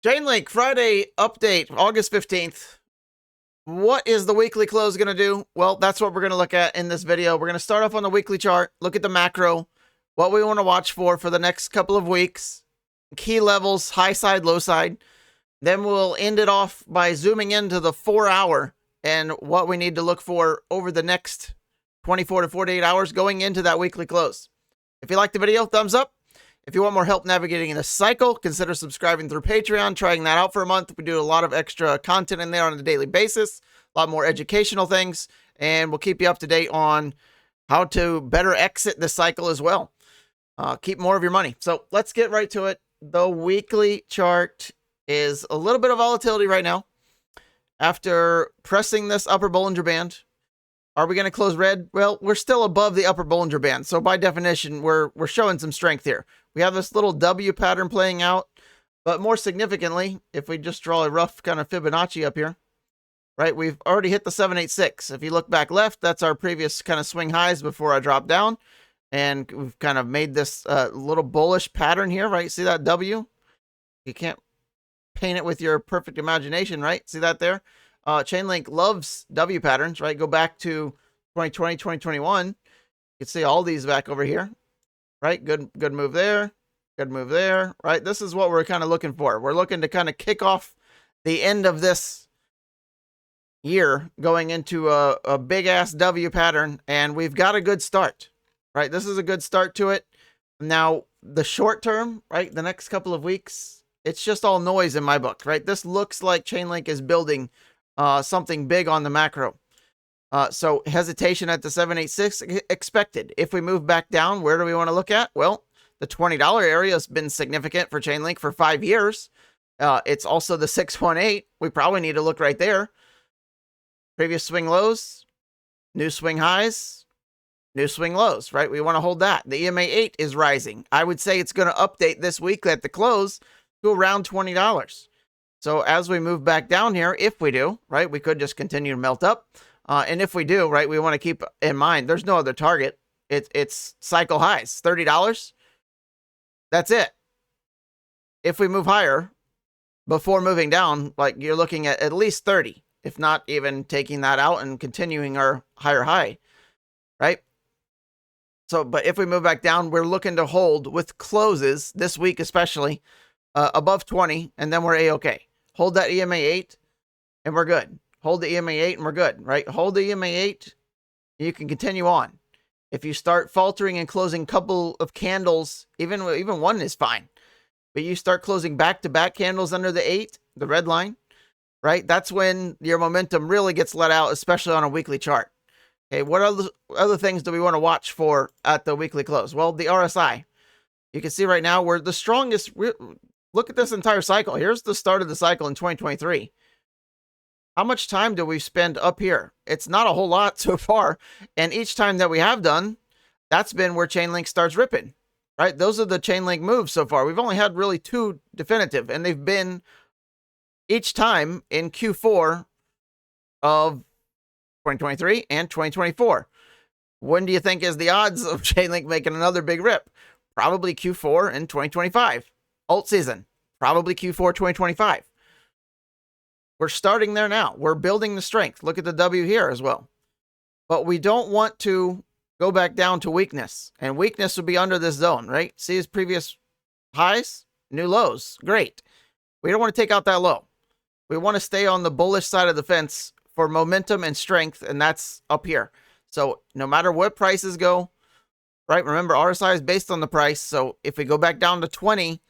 Chainlink Friday update, August 15th. What is the weekly close going to do? Well, that's what we're going to look at in this video. We're going to start off on the weekly chart, look at the macro, what we want to watch for the next couple of weeks, key levels, high side, low side. Then we'll end it off by zooming into the 4-hour and what we need to look for over the next 24 to 48 hours going into that weekly close. If you liked the video, thumbs up. If you want more help navigating the cycle, consider subscribing through Patreon, trying that out for a month. We do a lot of extra content in there on a daily basis, a lot more educational things, and we'll keep you up to date on how to better exit the cycle as well. Keep more of your money. So let's get right to it. The weekly chart is a little bit of volatility right now. After pressing this upper Bollinger Band, are we going to close red? Well, we're still above the upper Bollinger Band. So by definition, we're showing some strength here. We have this little W pattern playing out. But more significantly, if we just draw a rough kind of Fibonacci up here, right, we've already hit the 786. If you look back left, that's our previous kind of swing highs before I dropped down. And we've kind of made this little bullish pattern here, right? See that W? You can't paint it with your perfect imagination, right? See that there? Chainlink loves W patterns, right? Go back to 2020, 2021. You can see all these back over here, right? Good move there. Good move there, right? This is what we're kind of looking for. We're looking to kind of kick off the end of this year going into a big ass W pattern, and we've got a good start, right? This is a good start to it. Now, the short term, right? The next couple of weeks, it's just all noise in my book, right? This looks like Chainlink is building something big on the macro. So hesitation at the 786 expected. If we move back down, where do we want to look at? Well, the $20 area has been significant for Chainlink for 5 years. It's also the 618. We probably need to look right there. Previous swing lows, new swing highs, new swing lows, right? We want to hold that. The EMA 8 is rising. I would say it's going to update this week at the close to around $20. So as we move back down here, if we do, right, we could just continue to melt up. And if we do, right, we want to keep in mind, there's no other target. It's cycle highs, $30. That's it. If we move higher before moving down, like you're looking at least 30, if not even taking that out and continuing our higher high, right? So, but if we move back down, we're looking to hold with closes this week, especially above 20, and then we're A-okay. Hold that EMA 8 and we're good. Hold the EMA 8 and we're good, right? Hold the EMA 8, you can continue on. If you start faltering and closing a couple of candles, even one is fine. But you start closing back-to-back candles under the 8, the red line, right? That's when your momentum really gets let out, especially on a weekly chart. Okay, what other things do we want to watch for at the weekly close? Well, the RSI. You can see right now we're the strongest. Look at this entire cycle. Here's the start of the cycle in 2023. How much time do we spend up here? It's not a whole lot so far. And each time that we have done, that's been where Chainlink starts ripping, right? Those are the Chainlink moves so far. We've only had really 2 definitive, and they've been each time in Q4 of 2023 and 2024. When do you think is the odds of Chainlink making another big rip? Probably Q4 in 2025. Alt season, probably Q4 2025. We're starting there now. We're building the strength. Look at the W here as well. But we don't want to go back down to weakness. And weakness would be under this zone, right? See his previous highs, new lows. Great. We don't want to take out that low. We want to stay on the bullish side of the fence for momentum and strength, and that's up here. So no matter what prices go, right? Remember, RSI is based on the price. So if we go back down to 20,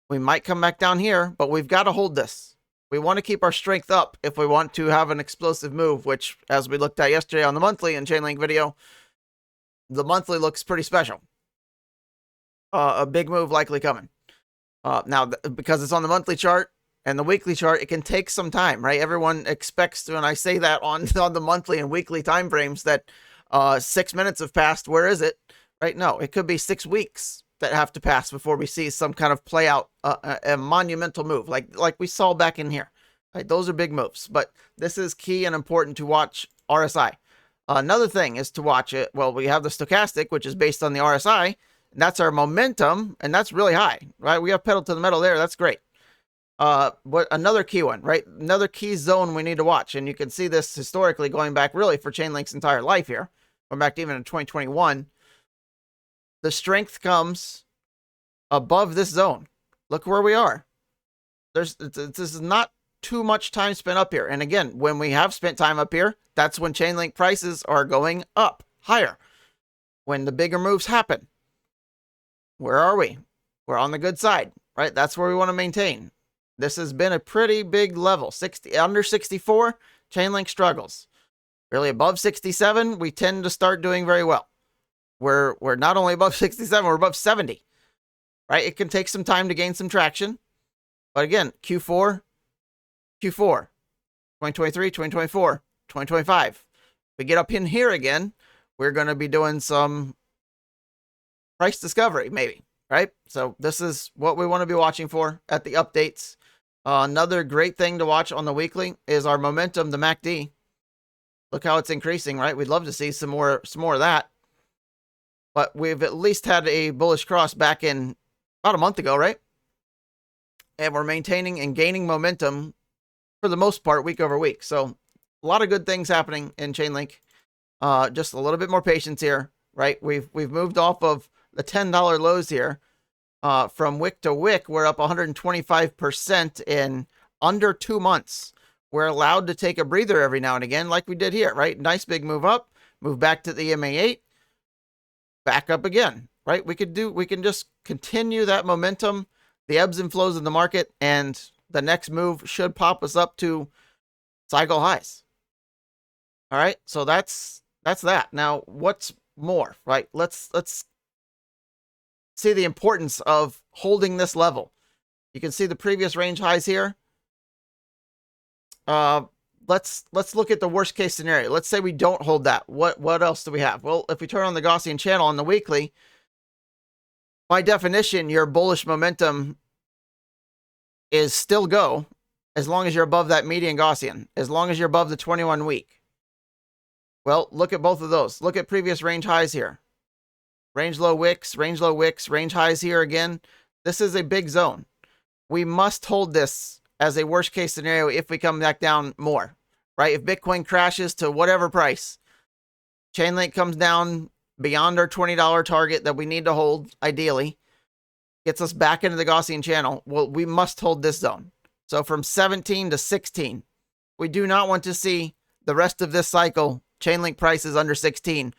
we might come back down here, but we've got to hold this. We want to keep our strength up if we want to have an explosive move, which, as we looked at yesterday on the monthly and Chainlink video, the monthly looks pretty special. A big move likely coming. Now, because it's on the monthly chart and the weekly chart, it can take some time, right? Everyone expects to, and I say that on the monthly and weekly time frames, that 6 minutes have passed. Where is it? Right? No, it could be 6 weeks that have to pass before we see some kind of play out, a monumental move like we saw back in here. Right? Those are big moves, but this is key and important to watch RSI. Another thing is to watch it. Well, we have the stochastic, which is based on the RSI. And that's our momentum, and that's really high, right? We have pedal to the metal there. That's great. What another key one, right? Another key zone we need to watch. And you can see this historically going back really for Chainlink's entire life here. Going back to even in 2021. The strength comes above this zone. Look where we are. This is not too much time spent up here. And again, when we have spent time up here, that's when Chainlink prices are going up higher. When the bigger moves happen. Where are we? We're on the good side, right? That's where we want to maintain. This has been a pretty big level. 60 under 64, Chainlink struggles. Really above 67, we tend to start doing very well. We're not only above 67, we're above 70. Right? It can take some time to gain some traction. But again, Q4, 2023, 2024, 2025. We get up in here again, we're going to be doing some price discovery, maybe, right? So this is what we want to be watching for at the updates. Another great thing to watch on the weekly is our momentum, the MACD. Look how it's increasing, right? We'd love to see some more of that. But we've at least had a bullish cross back in about a month ago, right? And we're maintaining and gaining momentum for the most part week over week. So a lot of good things happening in Chainlink. Just a little bit more patience here, right? We've moved off of the $10 lows here. From wick to wick, we're up 125% in under 2 months. We're allowed to take a breather every now and again, like we did here, right? Nice big move up, move back to the EMA8, back up again, right? We can just continue that momentum, the ebbs and flows of the market, and the next move should pop us up to cycle highs. All right, so that's that. Now, what's more, right? Let's see the importance of holding this level. You can see the previous range highs here. Let's look at the worst case scenario. Let's say we don't hold that. What else do we have? Well, if we turn on the Gaussian channel on the weekly, by definition, your bullish momentum is still go as long as you're above that median Gaussian, as long as you're above the 21 week. Well, look at both of those. Look at previous range highs here. Range low wicks, range low wicks, range highs here again. This is a big zone. We must hold this as a worst case scenario if we come back down more, right? If Bitcoin crashes to whatever price, Chainlink comes down beyond our $20 target that we need to hold, ideally, gets us back into the Gaussian channel, well, we must hold this zone. So from 17 to 16, we do not want to see the rest of this cycle, Chainlink prices under 16,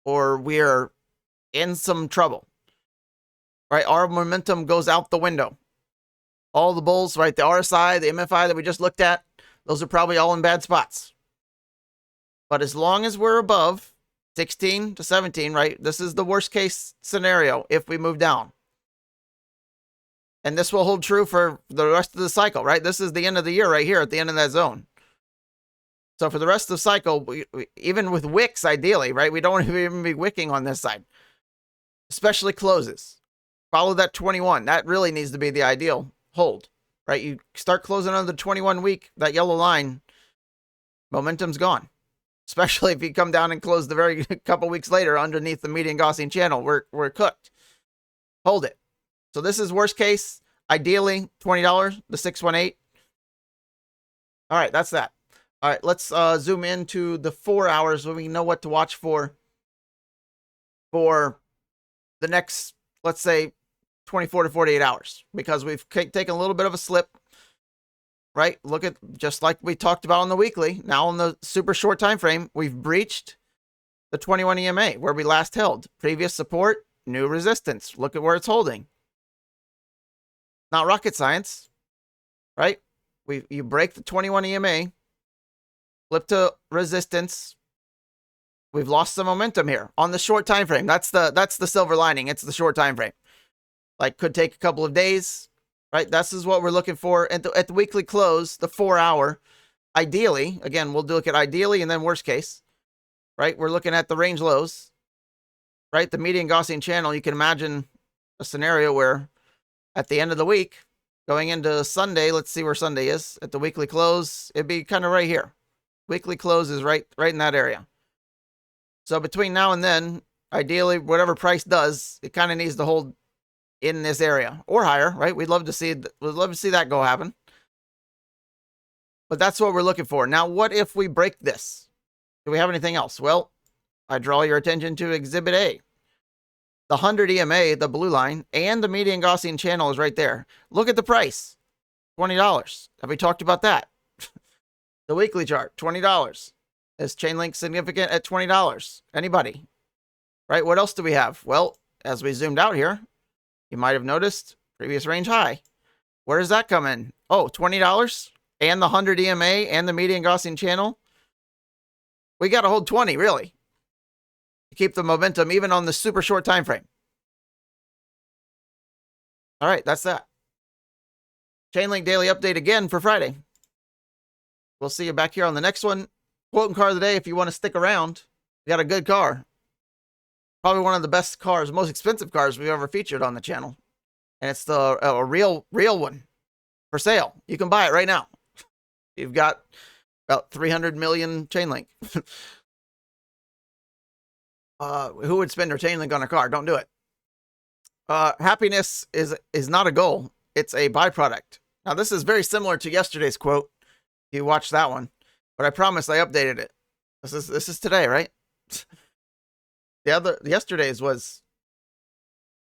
or we're in some trouble, right? Our momentum goes out the window. All the bulls, right? The RSI, the MFI that we just looked at, those are probably all in bad spots. But as long as we're above 16 to 17, right? This is the worst case scenario if we move down. And this will hold true for the rest of the cycle, right? This is the end of the year right here at the end of that zone. So for the rest of the cycle, even with wicks, ideally, right? We don't even be wicking on this side. Especially closes. Follow that 21. That really needs to be the ideal hold, right? You start closing on the 21 week, that yellow line, momentum's gone. Especially if you come down and close the very couple weeks later underneath the median Gaussian channel, we're cooked. Hold it. So this is worst case. Ideally, $20, the 618. All right, that's that. All right, let's zoom into the 4 hours so we know what to watch for the next, let's say, 24 to 48 hours, because we've taken a little bit of a slip, right? Look at, just like we talked about on the weekly, now on the super short time frame, we've breached the 21 EMA where we last held. Previous support, new resistance. Look at where it's holding. Not rocket science, right? You break the 21 EMA, flip to resistance. We've lost some momentum here on the short time frame. That's the silver lining. It's the short time frame. Like, could take a couple of days, right? This is what we're looking for at the weekly close, the 4 hour. Ideally, again, we'll look at ideally and then worst case, right? We're looking at the range lows, right? The median Gaussian channel. You can imagine a scenario where at the end of the week, going into Sunday, let's see where Sunday is at the weekly close. It'd be kind of right here. Weekly close is right in that area. So between now and then, ideally, whatever price does, it kind of needs to hold in this area or higher, right? We'd love to see that go happen. But that's what we're looking for. Now, what if we break this? Do we have anything else? Well, I draw your attention to Exhibit A. The 100 EMA, the blue line, and the median Gaussian channel is right there. Look at the price, $20. Have we talked about that? The weekly chart, $20. Is Chainlink significant at $20? Anybody? Right? What else do we have? Well, as we zoomed out here, you might have noticed previous range high. Where does that come in? Oh, $20 and the 100 EMA and the median Gaussian channel. We got to hold 20, really, to keep the momentum even on the super short time frame. All right, that's that. Chainlink daily update again for Friday. We'll see you back here on the next one. Quote and car of the day, if you want to stick around. We got a good car. Probably one of the best cars, most expensive cars we've ever featured on the channel. And it's a real one for sale. You can buy it right now. You've got about 300 million Chainlink. Who would spend their Chainlink on a car? Don't do it. Happiness is not a goal. It's a byproduct. Now, this is very similar to yesterday's quote. You watched that one, but I promise I updated it. This is today, right? Yesterday's was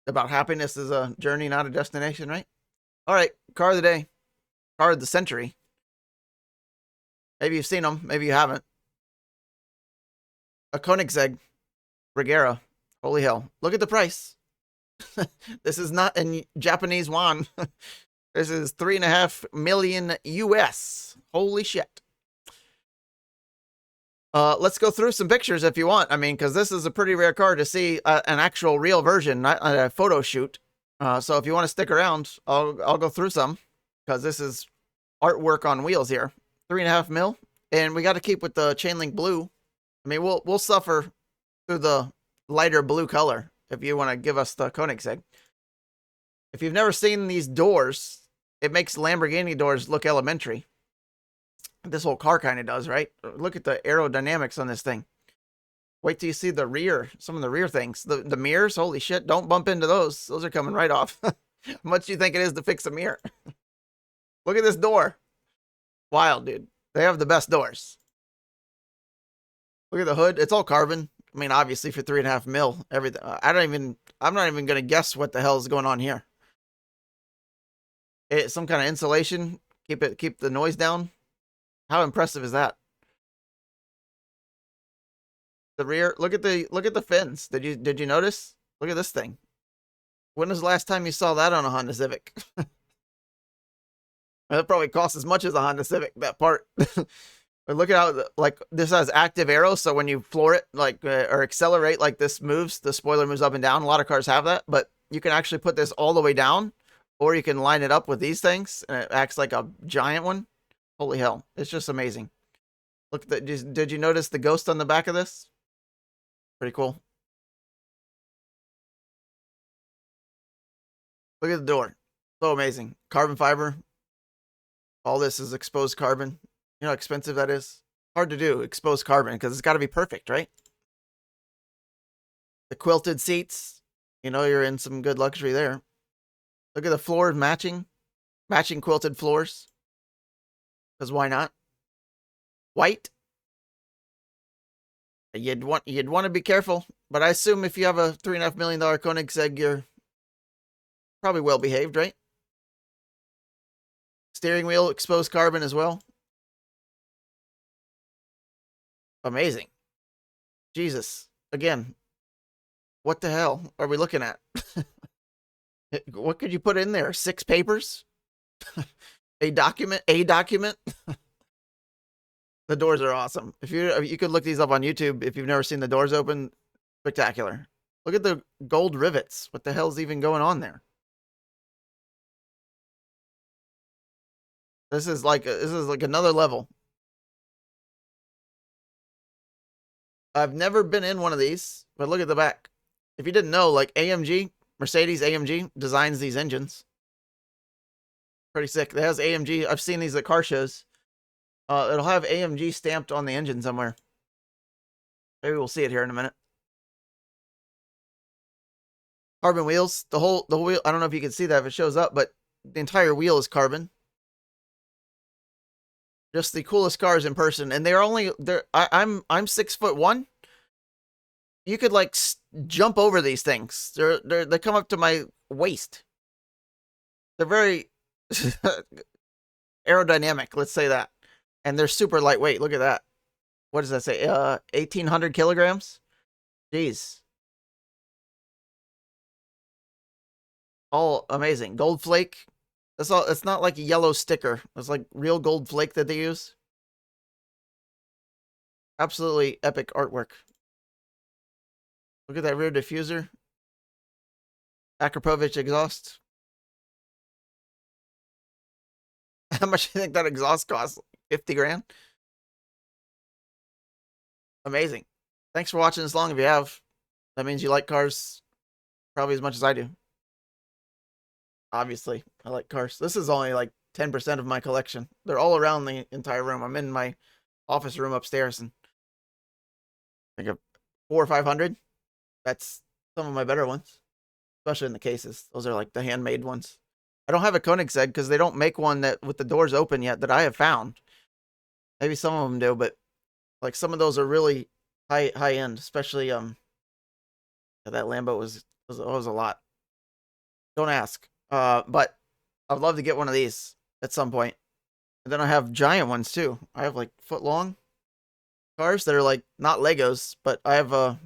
about happiness is a journey, not a destination, right? All right, car of the day, car of the century. Maybe you've seen them, maybe you haven't. A Koenigsegg Regera. Holy hell! Look at the price. This is not in Japanese won. This is 3.5 million US. Holy shit. Let's go through some pictures if you want. I mean, because this is a pretty rare car to see an actual real version, not a photo shoot. So if you want to stick around, I'll go through some, because this is artwork on wheels here. 3.5 mil, and we got to keep with the Chainlink blue. I mean, we'll suffer through the lighter blue color if you want to give us the Koenigsegg. If you've never seen these doors, it makes Lamborghini doors look elementary. This whole car kind of does, right? Look at the aerodynamics on this thing. Wait till you see the rear, some of the rear things. The mirrors, holy shit, don't bump into those. Those are coming right off. How much do you think it is to fix a mirror? Look at this door. Wild, dude. They have the best doors. Look at the hood. It's all carbon. I mean, obviously for 3.5 mil, everything. I'm not even going to guess what the hell is going on here. It's some kind of insulation. Keep the noise down. How impressive is that? The rear, look at the fins. Did you notice? Look at this thing. When was the last time you saw that on a Honda Civic? That probably costs as much as a Honda Civic, that part. But look at how, like, this has active arrows, so when you floor it, like, or accelerate, like this moves, the spoiler moves up and down. A lot of cars have that, but you can actually put this all the way down, or you can line it up with these things, and it acts like a giant one. Holy hell, it's just amazing. Look, did you notice the ghost on the back of this? Pretty cool. Look at the door. So amazing. Carbon fiber. All this is exposed carbon. You know how expensive that is? Hard to do, exposed carbon, because it's got to be perfect, right? The quilted seats. You know you're in some good luxury there. Look at the floor matching quilted floors. Because why not? White. You'd want to be careful, but I assume if you have a $3.5 million Koenigsegg, you're probably well behaved, right? Steering wheel, exposed carbon as well. Amazing. Jesus. Again, what the hell are we looking at? What could you put in there? 6 papers? A document? The doors are awesome. If you could look these up on YouTube if you've never seen the doors open. Spectacular. Look at the gold rivets. What the hell's even going on there? This is like another level. I've never been in one of these, but look at the back. If you didn't know, like Mercedes AMG designs these engines. Pretty sick. It has AMG. I've seen these at car shows. It'll have AMG stamped on the engine somewhere. Maybe we'll see it here in a minute. Carbon wheels. The whole wheel. I don't know if you can see that if it shows up, but the entire wheel is carbon. Just the coolest cars in person, and I'm 6'1". You could like jump over these things. They come up to my waist. They're very aerodynamic, let's say that, and they're super lightweight. Look at that. What does that say? 1,800 kilograms. Jeez. All amazing. Gold flake. That's all. It's not like a yellow sticker. It's like real gold flake that they use. Absolutely epic artwork. Look at that rear diffuser. Akrapovic exhaust. How much do you think that exhaust costs? 50 grand? Amazing. Thanks for watching this long if you have. That means you like cars probably as much as I do. Obviously, I like cars. This is only like 10% of my collection. They're all around the entire room. I'm in my office room upstairs, and I think of 400 or 500. That's some of my better ones, especially in the cases. Those are like the handmade ones. I don't have a Koenigsegg because they don't make one that with the doors open yet that I have found. Maybe some of them do, but like some of those are really high end, especially that Lambo was a lot. Don't ask. But I'd love to get one of these at some point. And then I have giant ones too. I have like foot long cars that are like not Legos, but I have a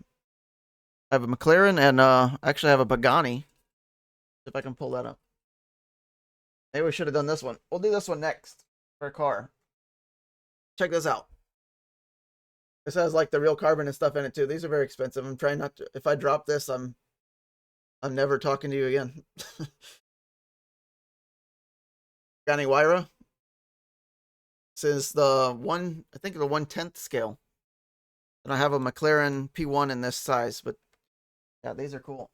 McLaren and actually I have a Pagani. If I can pull that up. Maybe we should have done this one. We'll do this one next for a car. Check this out. This has like the real carbon and stuff in it too. These are very expensive. I'm trying not to. If I drop this, I'm never talking to you again. Ganiwaira. This is the I think the 1/10 scale. And I have a McLaren P1 in this size, but yeah, these are cool.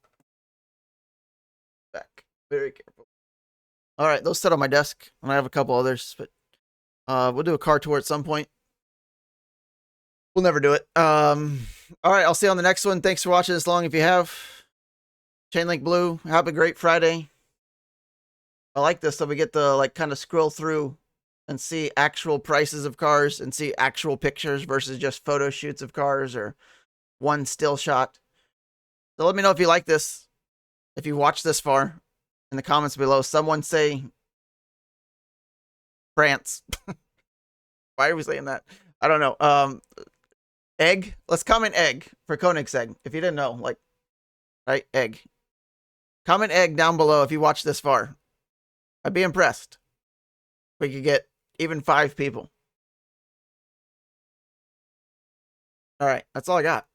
Back. Very careful. All right, those sit on my desk, and I have a couple others, but we'll do a car tour at some point. We'll never do it. All right, I'll see you on the next one. Thanks for watching this long if you have. Chainlink Blue, have a great Friday. I like this, so we get to like kind of scroll through and see actual prices of cars and see actual pictures versus just photo shoots of cars or one still shot. So let me know if you like this, if you watched this far in the comments below. Someone say France. Why are we saying that? I don't know. Egg. Let's comment egg for Koenigsegg. If you didn't know, like, right? Egg. Comment egg down below if you watched this far. I'd be impressed. We could get even 5 people. All right. That's all I got.